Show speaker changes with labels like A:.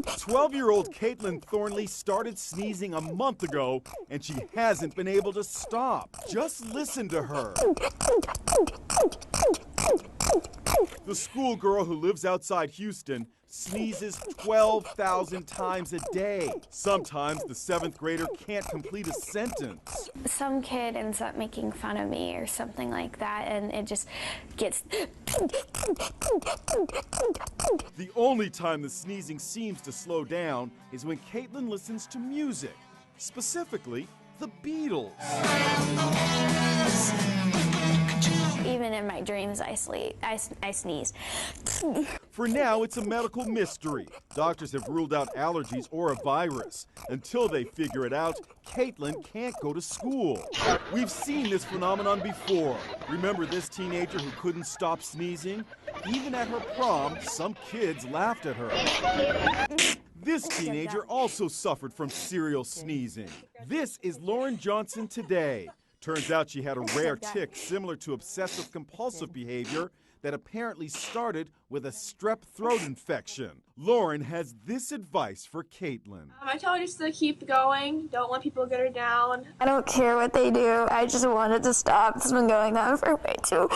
A: 12-year-old Caitlin Thornley started sneezing a month ago, and she hasn't been able to stop. Just listen to her. The schoolgirl who lives outside Houston sneezes 12,000 times a day. Sometimes the 7th grader can't complete a sentence.
B: Some kid ends up making fun of me or something like that, and it just gets...
A: The only time the sneezing seems to slow down is when Caitlin listens to music, specifically the Beatles.
B: Even in my dreams, I sneeze.
A: For now, it's a medical mystery. Doctors have ruled out allergies or a virus. Until they figure it out, Caitlin can't go to school. We've seen this phenomenon before. Remember this teenager who couldn't stop sneezing? Even at her prom, some kids laughed at her. This teenager also suffered from serial sneezing. This is Lauren Johnson today. Turns out she had a rare tic similar to obsessive-compulsive behavior that apparently started with a strep throat infection. Lauren has this advice for Caitlin.
C: I tell her just to keep going. Don't let people get her down.
B: I don't care what they do. I just want it to stop. It's been going on for way too